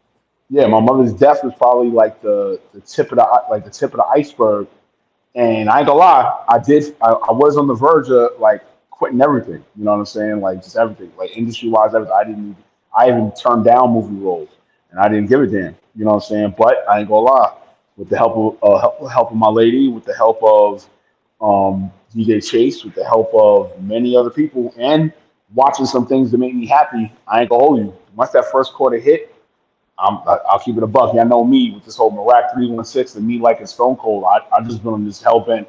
Yeah, my mother's death was probably the tip of the iceberg, and I ain't gonna lie, I was on the verge of quitting everything. You know what I'm saying? Just everything, industry wise, everything. I even turned down movie roles, and I didn't give a damn. You know what I'm saying? But I ain't gonna lie, with the help of my lady, with the help of DJ Chase, with the help of many other people, and watching some things that make me happy. I ain't gonna hold you. Once that first quarter hit, I'll keep it a buck. Y'all know me with this whole Meerak 316 and me liking Stone Cold. I just been on this hellbent,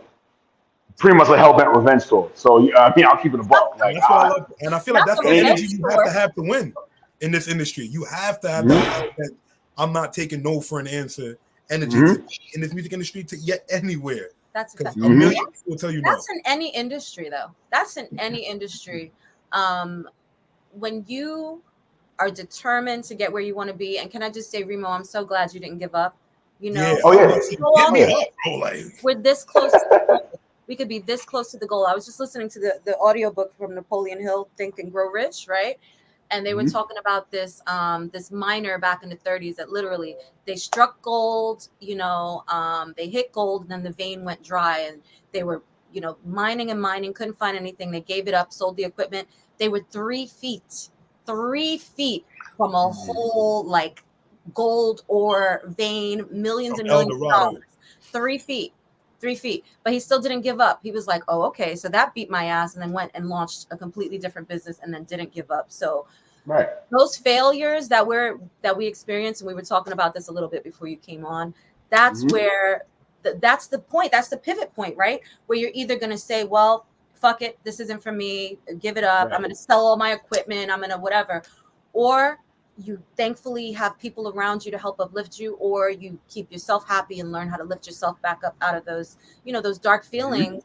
pretty much a hellbent revenge tour. So I mean, I'll keep it a buck. And Like, that's what I love. And I feel like that's the That's energy you have to win in this industry. You have to have that. I'm not taking no for an answer energy in this music industry to get anywhere. That's a million people will tell you that's no. in any industry, though. That's in any industry. When you are determined to get where you want to be, and can I just say, Reemo, I'm so glad you didn't give up. You know, we're this close. We could be this close to the goal. I was just listening to the audiobook from Napoleon Hill, Think and Grow Rich, right? And they were talking about this this miner back in the 30s that literally they struck gold, you know, they hit gold, and then the vein went dry, and they were, you know, mining and mining, couldn't find anything. They gave it up, sold the equipment. They were 3 feet from a whole like gold ore vein, millions and millions of dollars. 3 feet. 3 feet, but he still didn't give up. He was like, oh, okay, so that beat my ass, and then went and launched a completely different business, and then didn't give up. So those failures that we experienced, and we were talking about this a little bit before you came on, that's where that's the point, that's the pivot point, right? Where you're either going to say, well, fuck it, this isn't for me, give it up, I'm going to sell all my equipment, I'm going to whatever, or you thankfully have people around you to help uplift you, or you keep yourself happy and learn how to lift yourself back up out of those, you know, those dark feelings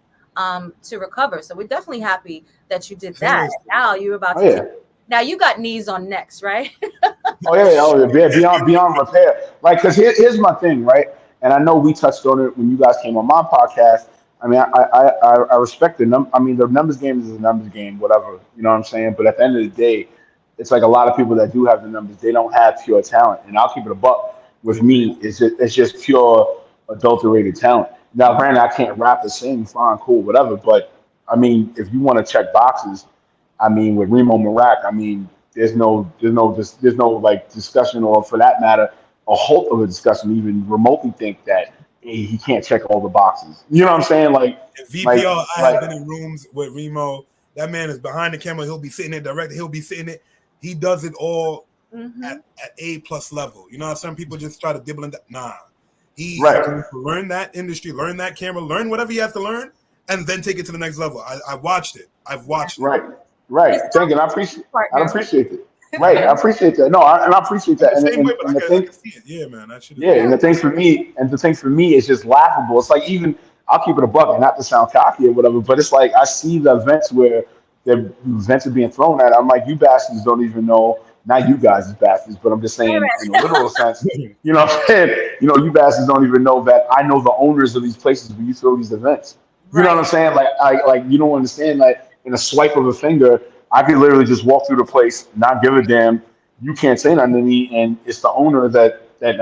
to recover. So we're definitely happy that you did that. Now you're about to now you got knees on necks, right? Beyond repair. Like, because here's my thing, right? And I know we touched on it when you guys came on my podcast. I mean, I respect the number. I mean, the numbers game is a numbers game, whatever. You know what I'm saying? But at the end of the day, it's like a lot of people that do have the numbers, they don't have pure talent. And I'll keep it a buck with me. It's just pure adulterated talent. Now, granted, I can't rap or sing, fine, cool, whatever. But I mean, if you want to check boxes, I mean, with Reemo Meerak, I mean, there's no like discussion, or for that matter, a halt of a discussion even remotely think that he can't check all the boxes. You know what I'm saying? Like VPR, I have been in rooms with Reemo. That man is behind the camera. He'll be sitting there directly. He'll be sitting there. He does it all at A+ level. You know, some people just try to dibble in that. Nah, he learn that industry, learn that camera, learn whatever he has to learn, and then take it to the next level. I watched it. I've watched it. Right. Thank you. I appreciate it. Right. I appreciate that. No, I appreciate that. And the thing for me is just laughable. It's like, even I'll keep it a buck, and not to sound cocky or whatever, but it's like I see the events where the events are being thrown at. I'm like, you bastards don't even know. Not you guys as bastards, but I'm just saying in a literal sense. You know what I'm saying? You know, you bastards don't even know that I know the owners of these places where you throw these events. You know what I'm saying? Like you don't understand. Like, in a swipe of a finger, I could literally just walk through the place, not give a damn. You can't say nothing to me, and it's the owner that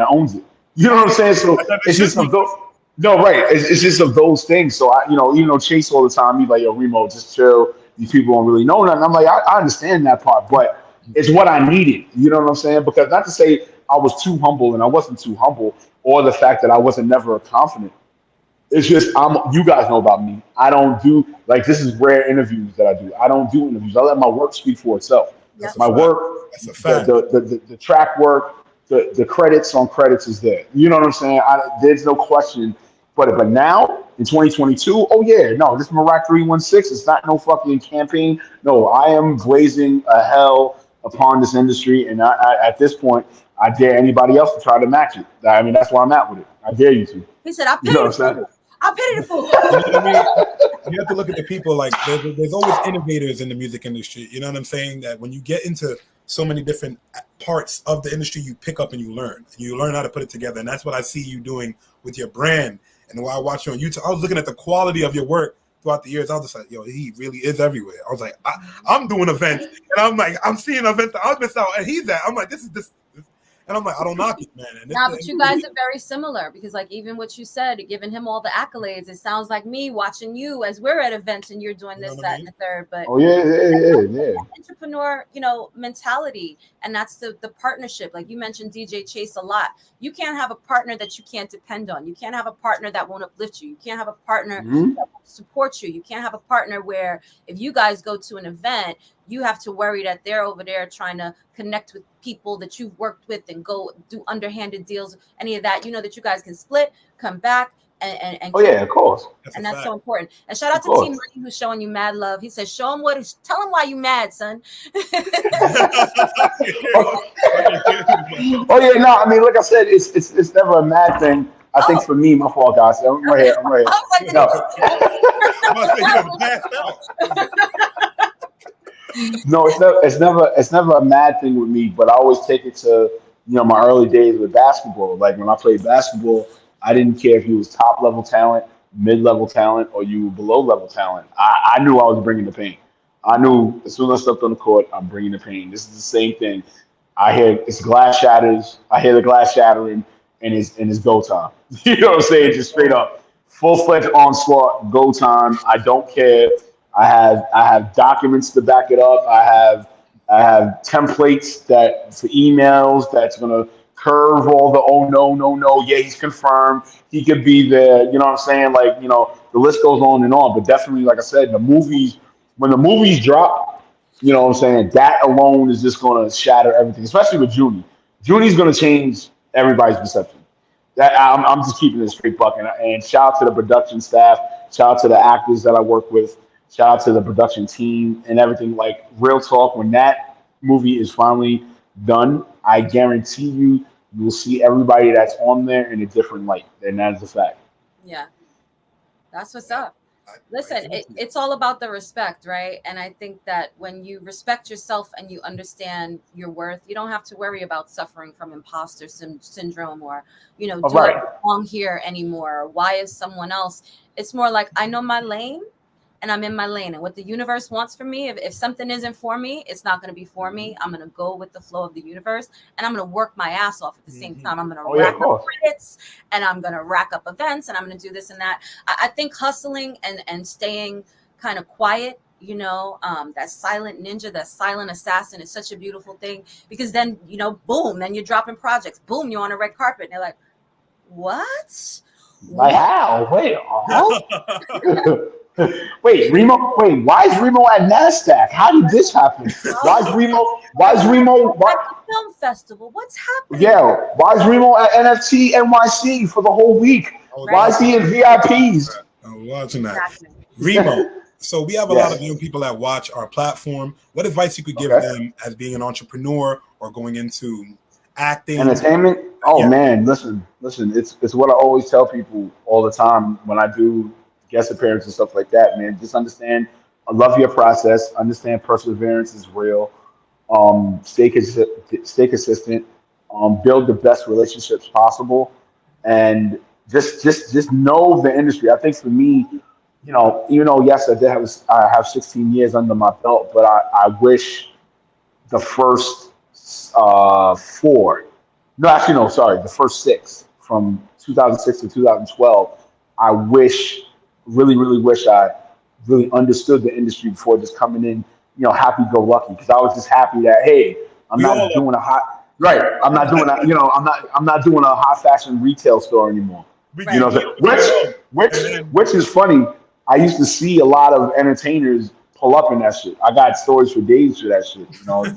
owns it. You know what I'm saying? So it's just of those. No, right. It's just of those things. So even though Chase all the time, he's like, yo, Reemo, just chill. These people don't really know nothing. I'm like, I understand that part, but it's what I needed. You know what I'm saying? Because not to say I was too humble, and I wasn't too humble, or the fact that I wasn't never confident. It's just you guys know about me. I don't do, like, this is rare interviews that I do. I don't do interviews. I let my work speak for itself. My work, the track work, the credits on credits is there. You know what I'm saying? There's no question. But now in 2022, oh yeah, no, this Meerak 316. It's not no fucking campaign. No, I am blazing a hell upon this industry, and at this point, I dare anybody else to try to match it. I mean, that's where I'm at with it. I dare you to. He said, "I pity the fool." You know what I mean? You have to look at the people. Like, there's always innovators in the music industry. You know what I'm saying? That when you get into so many different parts of the industry, you pick up and you learn. And you learn how to put it together. And that's what I see you doing with your brand. And while I watch you on YouTube, I was looking at the quality of your work throughout the years. I was just like, yo, he really is everywhere. I was like, I'm doing events, and I'm like, I'm seeing events that I'll miss out, and he's at. I'm like, this. And I'm like, I don't knock it, man. Nah, but you guys are very similar, because like even what you said, giving him all the accolades, it sounds like me watching you as we're at events and you're doing this, that, and the third. But entrepreneur, mentality, and that's the partnership. Like you mentioned DJ Chase a lot. You can't have a partner that you can't depend on. You can't have a partner that won't uplift you. You can't have a partner that won't support you. You can't have a partner where if you guys go to an event, you have to worry that they're over there trying to connect with people that you've worked with and go do underhanded deals, any of that, you know, that you guys can split, come back, and Oh yeah, of course. and that's so important. And shout out to Team Money who's showing you mad love. He says, show him tell him why you mad, son. Oh yeah, no, I mean, like I said, it's never a mad thing. I think for me, my fault, guys. I'm right here. No. No, it's never a mad thing with me. But I always take it to my early days with basketball. Like when I played basketball, I didn't care if you was top level talent, mid level talent, or you were below level talent. I knew I was bringing the pain. I knew as soon as I stepped on the court, I'm bringing the pain. This is the same thing. I hear it's glass shatters. I hear the glass shattering, and it's go time. You know what I'm saying? Just straight up, full-fledged onslaught, go time. I don't care. I have documents to back it up. I have templates that for emails that's gonna curve all the no. Yeah, he's confirmed. He could be there. You know what I'm saying? Like the list goes on and on. But definitely, like I said, when the movies drop. You know what I'm saying? That alone is just going to shatter everything, especially with Junie. Junie's going to change everybody's perception. I'm just keeping it straight buck. And shout out to the production staff. Shout out to the actors that I work with. Shout out to the production team and everything. Like, real talk, when that movie is finally done, I guarantee you will see everybody that's on there in a different light. And that is a fact. Yeah. That's what's up. Listen, it's all about the respect, right? And I think that when you respect yourself and you understand your worth, you don't have to worry about suffering from imposter syndrome or, do I belong here anymore? Why is someone else? It's more like I know my lane and I'm in my lane. And what the universe wants for me, if something isn't for me, it's not going to be for me. I'm going to go with the flow of the universe and I'm going to work my ass off at the same time. I'm going to rack up credits and I'm going to rack up events and I'm going to do this and that. I think hustling and staying kind of quiet, that silent ninja, that silent assassin is such a beautiful thing because then, boom, then you're dropping projects. Boom, you're on a red carpet. And they're like, what? Like how? Wait, Wait, Reemo. Wait, why is Reemo at NASDAQ? How did this happen? Why is Reemo? Film festival. What's happening? Yeah, why is Reemo at NFT NYC for the whole week? Why is he in VIPs? I'm watching that. Exactly. Reemo. So we have a lot of young people that watch our platform. What advice you could give them as being an entrepreneur or going into acting, entertainment? Oh man, listen. It's what I always tell people all the time when I do guest appearances and stuff like that, man. Just understand, I love your process. Understand perseverance is real. Stay consistent. Build the best relationships possible, and just know the industry. I think for me, even though yes, I have 16 years under my belt, but I wish the first the first 6 from 2006 to 2012. I really wish I really understood the industry before just coming in, happy go lucky. Because I was just happy that I'm not doing a high fashion retail store anymore. Right. Which is funny. I used to see a lot of entertainers pull up in that shit. I got stories for days for that shit.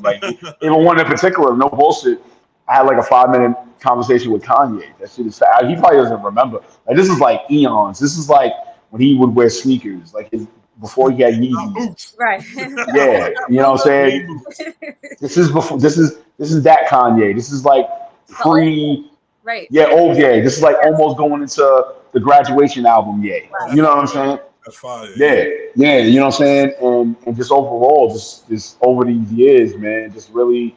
Like even one in particular, no bullshit. I had like a 5-minute conversation with Kanye. That shit is sad. He probably doesn't remember. Like this is like eons. This is like when he would wear sneakers, like before he had Yeezys. Right. Yeah, you know what I'm saying? This is that Kanye. This is like pre. Right. Yeah, old Ye. This is like almost going into the graduation album Ye. Right. You know what I'm saying? That's fine. Yeah, you know what I'm saying? And just overall, just over these years, man, just really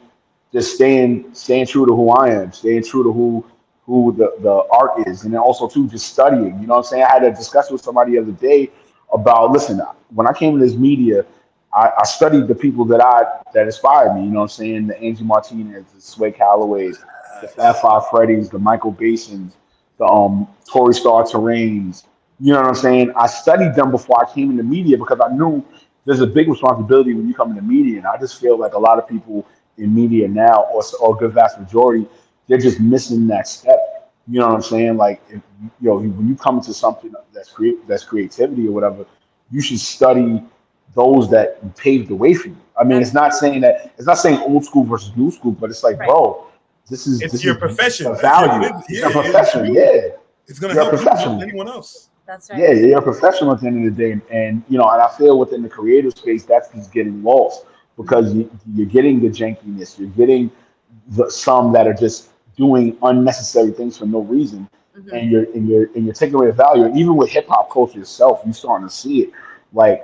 just staying true to who I am, staying true to who the art is, and then also too just studying. You know what I'm saying? I had a discussion with somebody the other day about, listen, when I came to this media, I studied the people that inspired me. You know what I'm saying? The Angie Martinez, the Sway Callaways, the Fat Five Freddies, the Michael Basins, the Tory Star Terrains. You know what I'm saying? I studied them before I came into media because I knew there's a big responsibility when you come into media, and I just feel like a lot of people in media now, or a good vast majority, they're just missing that step. You know what I'm saying? Like, when you come into something that's creativity or whatever, you should study those that paved the way for you. I mean, it's not saying old school versus new school, but it's like, bro, this It's your is profession. a value. It's your profession. Yeah, it's gonna help you more than anyone else. That's right. Yeah, you're a professional at the end of the day, and and I feel within the creative space that's just getting lost because you're getting the jankiness, you're getting some that are just doing unnecessary things for no reason, and you're taking away the value. And even with hip hop culture itself, you're starting to see it. Like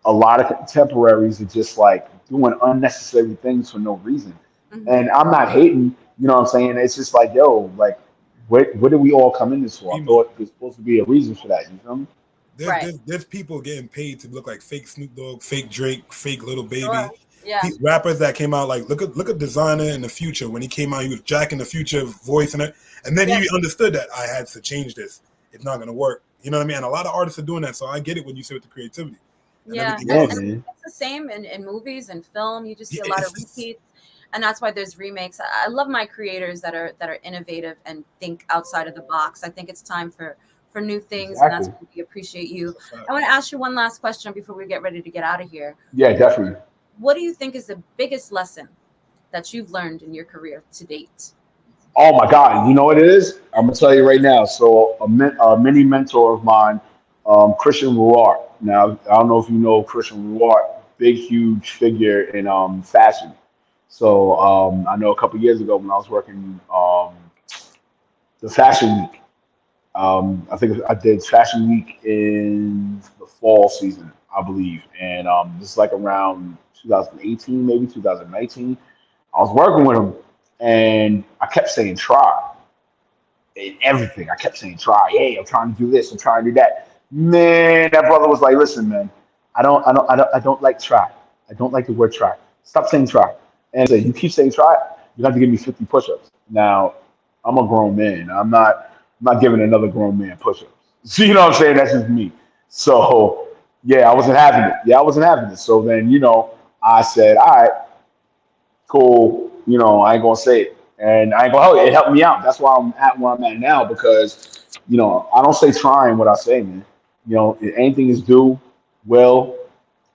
a lot of contemporaries are just like doing unnecessary things for no reason. And I'm not hating, you know what I'm saying? It's just like, yo, like, what did we all come in this for? I thought there's supposed to be a reason for that. You feel me? There's people getting paid to look like fake Snoop Dogg, fake Drake, fake Little Baby. Sure. Yeah. These rappers that came out like look at Designer in the Future. When he came out, he was jacking the Future voice and then he understood that I had to change this. It's not gonna work. You know what I mean? And a lot of artists are doing that, so I get it when you say with the creativity. And it's the same in movies and film. You just see a lot of repeats. And that's why there's remakes. I love my creators that are innovative and think outside of the box. I think it's time for new things, and that's why we appreciate you. I want to ask you one last question before we get ready to get out of here. Yeah, definitely. What do you think is the biggest lesson that you've learned in your career to date? Oh my God, you know what it is? I'm gonna tell you right now. So a mini mentor of mine, Christian Ruart. Now I don't know if you know Christian Ruart, big huge figure in fashion. So I know a couple years ago when I was working the Fashion Week, I think I did Fashion Week in the fall season, I believe, and this is like around 2018, maybe 2019. I was working with him, and I kept saying try in everything. I kept saying try. Hey, I'm trying to do this. I'm trying to do that. Man, that brother was like, listen, man, I don't like try. I don't like the word try. Stop saying try. And so you keep saying try, you have to give me 50 push-ups. Now, I'm a grown man. I'm not giving another grown man push-ups. So you know what I'm saying? That's just me. So yeah, I wasn't having it. So then, I said, all right, cool. I ain't gonna say it. And I ain't gonna help it. It helped me out. That's why I'm at where I'm at now because, I don't say trying what I say, man. If anything is due, will,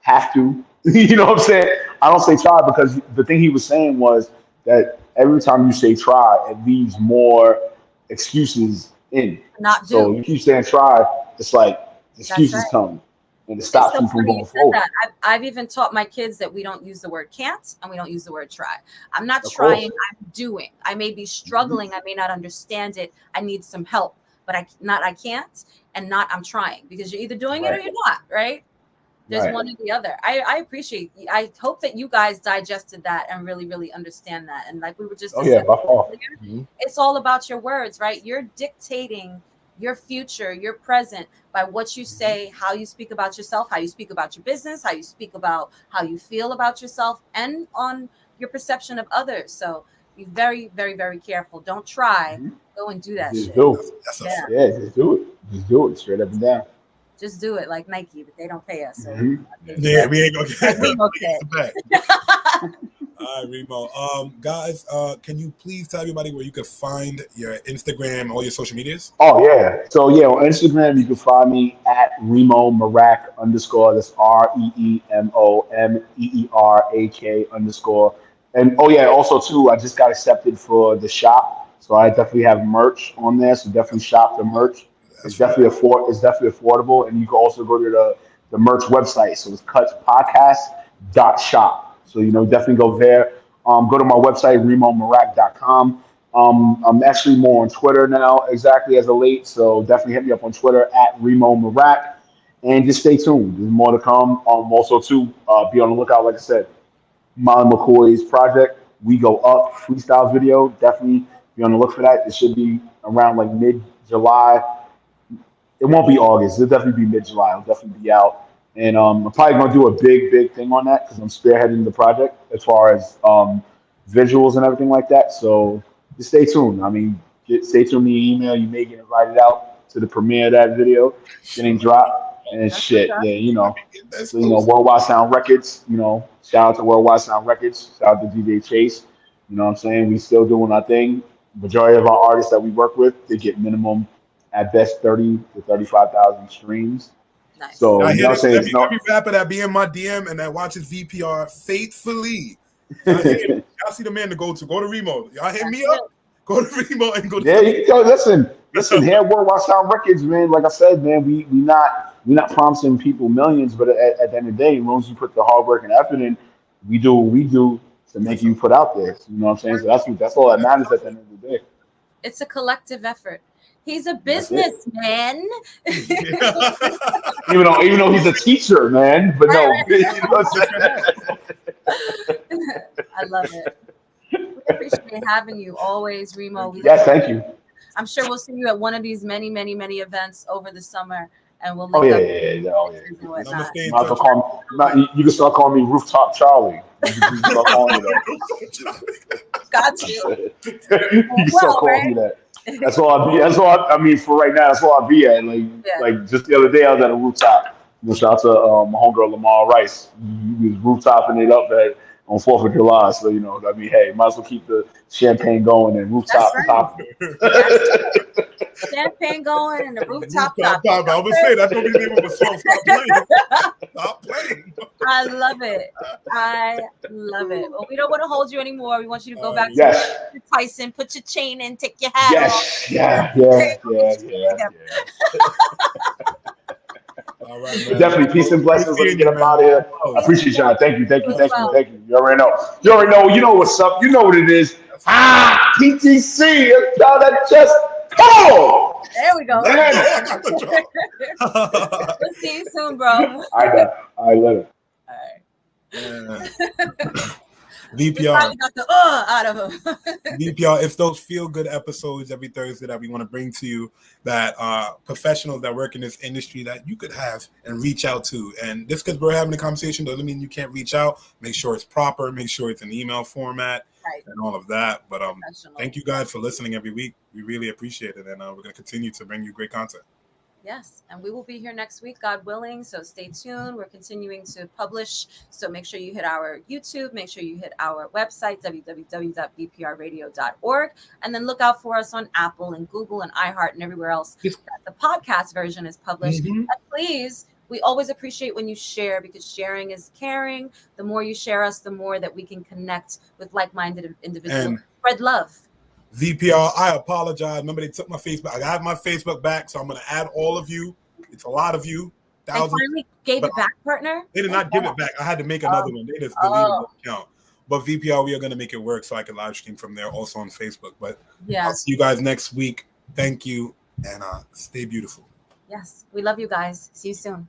have to. You know what I'm saying? I don't say try because the thing he was saying was that every time you say try, it leaves more excuses in. Not do. So you keep saying try, it's like excuses come and it stops you from going forward. I've even taught my kids that we don't use the word can't and we don't use the word try. I'm not trying, I'm doing. I may be struggling, I may not understand it. I need some help, but I can't and not I'm trying because you're either doing it or you're not, right? There's one or the other. I appreciate. I hope that you guys digested that and really, really understand that. And like we were just earlier, it's all about your words, right? You're dictating your future, your present by what you say, how you speak about yourself, how you speak about your business, how you speak about how you feel about yourself, and on your perception of others. So be very, very, very careful. Don't try. Go and do that shit. Just do it. Just do it straight up and down. Just do it like Nike, but they don't pay us. So yeah, we ain't gonna get it. Back. All right, Reemo. Guys, can you please tell everybody where you can find your Instagram, all your social medias? Oh yeah. So yeah, on Instagram you can find me at Reemo Meerak _ That's REEMO _MEERAK And oh yeah, also too, I just got accepted for the shop, so I definitely have merch on there. So definitely shop the merch. It's definitely affordable, and you can also go to the merch website. So it's cutspodcast.shop. So definitely go there. Go to my website reemomeerak.com. I'm actually more on Twitter now, exactly as of late. So definitely hit me up on Twitter at Reemo Meerak, and just stay tuned. There's more to come. Also too, be on the lookout. Like I said, Molly McCoy's project, We Go Up freestyle video. Definitely be on the look for that. It should be around like mid-July. It won't be August. It'll definitely be mid-July. It'll definitely be out. And I'm probably going to do a big thing on that because I'm spearheading the project as far as visuals and everything like that. So just stay tuned. I mean, stay tuned to your email. You may get invited out to the premiere of that video getting dropped and shit. Yeah, So, Worldwide Sound Records, shout out to Worldwide Sound Records. Shout out to DJ Chase. You know what I'm saying? We still doing our thing. Majority of our artists that we work with, they get minimum at best 30 to 35,000 streams. Nice. So I you hear know what I'm saying? It's every rapper that be in my DM and that watches VPR faithfully. Y'all see the man to go to. Go to Reemo. Y'all hit me up. Go to Reemo and go to. Yeah, listen. Here at Worldwide Sound Records, man. Like I said, man, we not promising people millions, but at the end of the day, as long as you put the hard work and effort in, we do what we do to make you put out there. You know what I'm saying? So that's all that matters at the end of the day. It's a collective effort. He's a That's it. businessman. Even though he's a teacher, man. But no, you know what I'm saying? I love it. We appreciate having you always, Reemo. Yes, thank you. I'm sure we'll see you at one of these many, many, many events over the summer, and we'll Oh link yeah, up yeah. and whatnot. You can start calling me Rooftop Charlie. You can start calling me that. Got you. You can start calling me that. That's all I be. I mean, for right now, that's all I be at. Like just the other day, I was at a rooftop. Shout out to my homegirl Lamar Rice. He was rooftoping it up on 4th of July. So I mean, hey, might as well keep the champagne going and rooftop top. Champagne going and the rooftop top. I was gonna say that's gonna be the name of a song. Stop playing. I love it. Well, we don't want to hold you anymore. We want you to go back to Tyson, put your chain in, take your hat off. Yeah. All right, man. Definitely peace and blessings. Let's get up out of here. I appreciate y'all. Thank you. You already know. You know what's up. You know what it is. PTC. Y'all that just come on. There we go. We'll see you soon, bro. I love it. All right. VPR. Got the out of him. VPR, it's those feel-good episodes every Thursday that we want to bring to you that professionals that work in this industry that you could have and reach out to. And just because we're having a conversation doesn't mean you can't reach out. Make sure it's proper. Make sure it's in email format and all of that. But thank you guys for listening every week. We really appreciate it. And we're going to continue to bring you great content. Yes, and we will be here next week, God willing. So stay tuned. We're continuing to publish. So make sure you hit our YouTube. Make sure you hit our website, www.vpradio.org. And then look out for us on Apple and Google and iHeart and everywhere else that the podcast version is published. And please, we always appreciate when you share because sharing is caring. The more you share us, the more that we can connect with like-minded individuals. And spread love. VPR, I apologize. Remember, they took my Facebook. I got my Facebook back, so I'm going to add all of you. It's a lot of you. Thousands. They finally gave it back, partner? They did not give it back. I had to make another one. They just deleted the account. But VPR, we are going to make it work so I can live stream from there also on Facebook. But I'll see you guys next week. Thank you, and stay beautiful. Yes, we love you guys. See you soon.